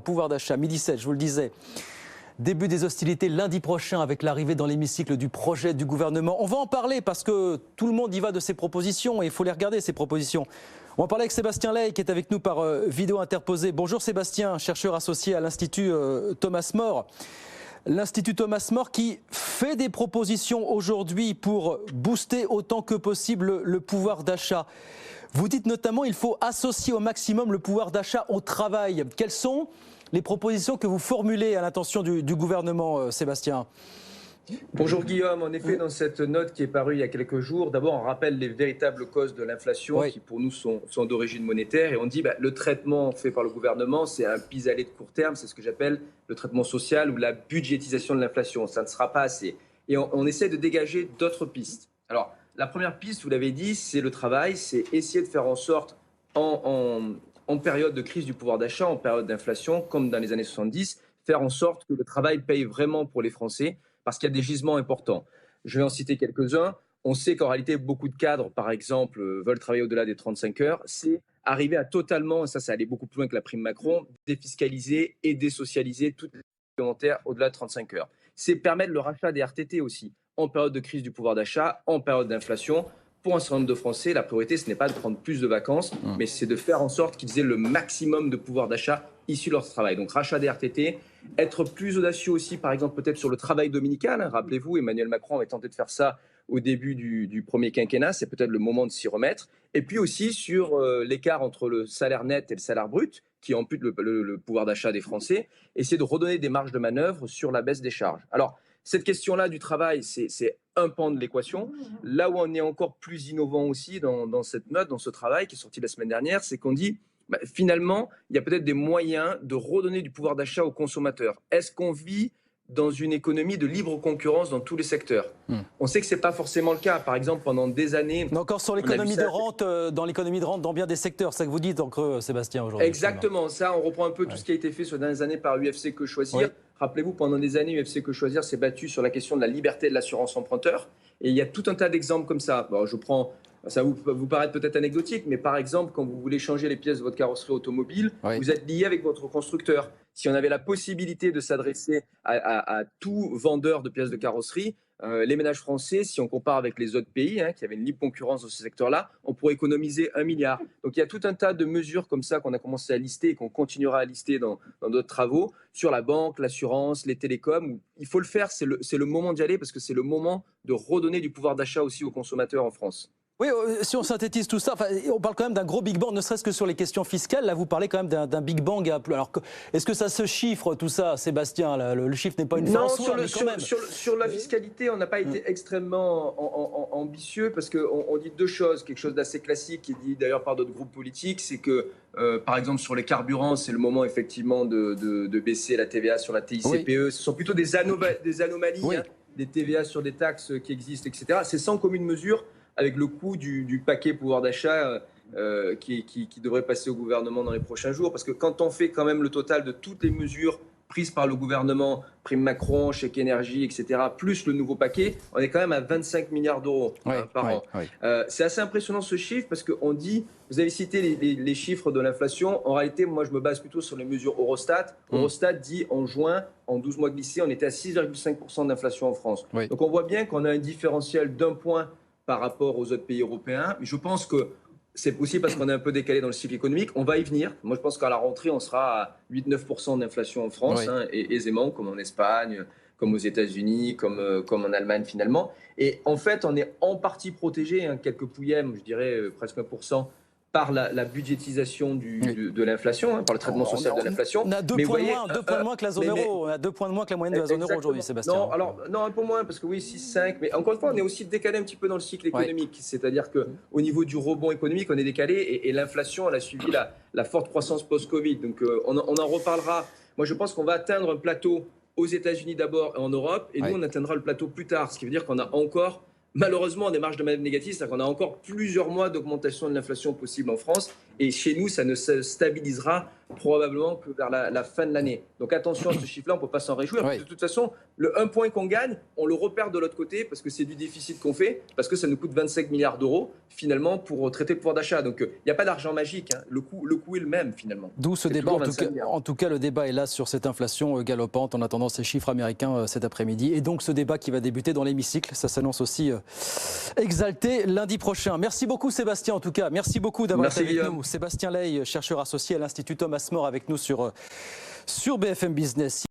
le pouvoir d'achat, midi 7, je vous le disais. Début des hostilités lundi prochain avec l'arrivée dans l'hémicycle du projet du gouvernement. On va en parler parce que tout le monde y va de ses propositions et il faut les regarder, ces propositions. On va parler avec Sébastien Ley qui est avec nous par vidéo interposée. Bonjour Sébastien, chercheur associé à l'Institut Thomas More. L'Institut Thomas More qui fait des propositions aujourd'hui pour booster autant que possible le pouvoir d'achat. Vous dites notamment qu'il faut associer au maximum le pouvoir d'achat au travail. Quelles sont les propositions que vous formulez à l'intention du gouvernement, Sébastien? Bonjour Guillaume, en effet dans cette note qui est parue il y a quelques jours, d'abord on rappelle les véritables causes de l'inflation qui pour nous sont d'origine monétaire et on dit le traitement fait par le gouvernement c'est un pis-aller de court terme, c'est ce que j'appelle le traitement social ou la budgétisation de l'inflation, ça ne sera pas assez. Et on essaie de dégager d'autres pistes. Alors la première piste, vous l'avez dit, c'est le travail, c'est essayer de faire en sorte en période de crise du pouvoir d'achat, en période d'inflation, comme dans les années 70, faire en sorte que le travail paye vraiment pour les Français, parce qu'il y a des gisements importants. Je vais en citer quelques-uns. On sait qu'en réalité, beaucoup de cadres, par exemple, veulent travailler au-delà des 35 heures. C'est arriver à totalement, et ça allait beaucoup plus loin que la prime Macron, défiscaliser et désocialiser toutes les supplémentaires au-delà de 35 heures. C'est permettre le rachat des RTT aussi, en période de crise du pouvoir d'achat, en période d'inflation. Pour un certain nombre de Français, la priorité, ce n'est pas de prendre plus de vacances, mais c'est de faire en sorte qu'ils aient le maximum de pouvoir d'achat issu de leur travail. Donc, rachat des RTT, être plus audacieux aussi, par exemple, peut-être sur le travail dominical. Rappelez-vous, Emmanuel Macron avait tenté de faire ça au début du premier quinquennat. C'est peut-être le moment de s'y remettre. Et puis aussi sur l'écart entre le salaire net et le salaire brut, qui ampute le pouvoir d'achat des Français. Essayer de redonner des marges de manœuvre sur la baisse des charges. Alors, cette question-là du travail, c'est un pan de l'équation. Là où on est encore plus innovant aussi dans cette note, dans ce travail qui est sorti la semaine dernière, c'est qu'on dit finalement, il y a peut-être des moyens de redonner du pouvoir d'achat aux consommateurs. Est-ce qu'on vit dans une économie de libre concurrence dans tous les secteurs? On sait que ce n'est pas forcément le cas. Par exemple, pendant des années... Mais encore sur l'économie de rente, dans l'économie de rente dans bien des secteurs, c'est ça que vous dites en creux, Sébastien, aujourd'hui. Exactement, ça, on reprend un peu tout ce qui a été fait sur les dernières années par UFC Que Choisir. Oui. Rappelez-vous, pendant des années, UFC Que Choisir s'est battu sur la question de la liberté de l'assurance emprunteur. Et il y a tout un tas d'exemples comme ça. Bon, je prends... Ça vous paraît peut-être anecdotique, mais par exemple, quand vous voulez changer les pièces de votre carrosserie automobile, vous êtes lié avec votre constructeur. Si on avait la possibilité de s'adresser à tout vendeur de pièces de carrosserie, les ménages français, si on compare avec les autres pays qui avaient une libre concurrence dans ce secteur-là, on pourrait économiser 1 milliard. Donc il y a tout un tas de mesures comme ça qu'on a commencé à lister et qu'on continuera à lister dans d'autres travaux sur la banque, l'assurance, les télécoms. Il faut le faire, c'est le moment d'y aller parce que c'est le moment de redonner du pouvoir d'achat aussi aux consommateurs en France. Oui, si on synthétise tout ça, on parle quand même d'un gros Big Bang, ne serait-ce que sur les questions fiscales. Là, vous parlez quand même d'un Big Bang. Alors, est-ce que ça se chiffre, tout ça, Sébastien? Le chiffre n'est pas une fin en soi, mais quand même. Sur la fiscalité, on n'a pas été extrêmement ambitieux parce qu'on dit deux choses. Quelque chose d'assez classique qui est dit d'ailleurs par d'autres groupes politiques, c'est que, par exemple, sur les carburants, c'est le moment effectivement de baisser la TVA sur la TICPE. Oui. Ce sont plutôt des anomalies, des TVA sur des taxes qui existent, etc. C'est sans commune mesure avec le coût du paquet pouvoir d'achat qui devrait passer au gouvernement dans les prochains jours. Parce que quand on fait quand même le total de toutes les mesures prises par le gouvernement, prime Macron, chèque énergie, etc., plus le nouveau paquet, on est quand même à 25 milliards d'euros par an. C'est assez impressionnant ce chiffre parce qu'on dit, vous avez cité les chiffres de l'inflation, en réalité, moi je me base plutôt sur les mesures Eurostat. Eurostat dit en juin, en 12 mois glissés, on était à 6,5% d'inflation en France. Donc on voit bien qu'on a un différentiel d'1 point par rapport aux autres pays européens. Mais je pense que c'est aussi parce qu'on est un peu décalé dans le cycle économique. On va y venir. Moi, je pense qu'à la rentrée, on sera à 8-9% d'inflation en France, et aisément, comme en Espagne, comme aux États-Unis, comme en Allemagne finalement. Et en fait, on est en partie protégé, quelques pouillèmes, je dirais presque 1%, par la budgétisation de l'inflation, par le traitement social de l'inflation. On a deux points de moins que la zone euro. On a 2 points de moins que la moyenne de la zone euro aujourd'hui, Sébastien. Non, un peu moins, parce que 6-5. Mais encore une fois, on est aussi décalé un petit peu dans le cycle économique. C'est-à-dire qu'au niveau du rebond économique, on est décalé et l'inflation, elle a suivi la forte croissance post-Covid. Donc on en reparlera. Moi, je pense qu'on va atteindre un plateau aux États-Unis d'abord et en Europe. Et nous, on atteindra le plateau plus tard. Ce qui veut dire qu'on a encore... malheureusement, des marges de manœuvre négatives, c'est-à-dire qu'on a encore plusieurs mois d'augmentation de l'inflation possible en France. Et chez nous, ça ne se stabilisera probablement que vers la fin de l'année. Donc attention à ce chiffre-là, on ne peut pas s'en réjouir. Oui. De toute façon, le 1 point qu'on gagne, on le repère de l'autre côté parce que c'est du déficit qu'on fait, parce que ça nous coûte 25 milliards d'euros finalement pour traiter le pouvoir d'achat. Donc il n'y a pas d'argent magique, hein. Le coût est le même finalement. D'où ce débat, en tout cas le débat est là sur cette inflation galopante en attendant ces chiffres américains cet après-midi. Et donc ce débat qui va débuter dans l'hémicycle, ça s'annonce aussi exalté lundi prochain. Merci beaucoup Sébastien en tout cas, merci beaucoup d'avoir été avec nous. Sébastien Ley, chercheur associé à l'Institut Thomas More avec nous sur BFM Business.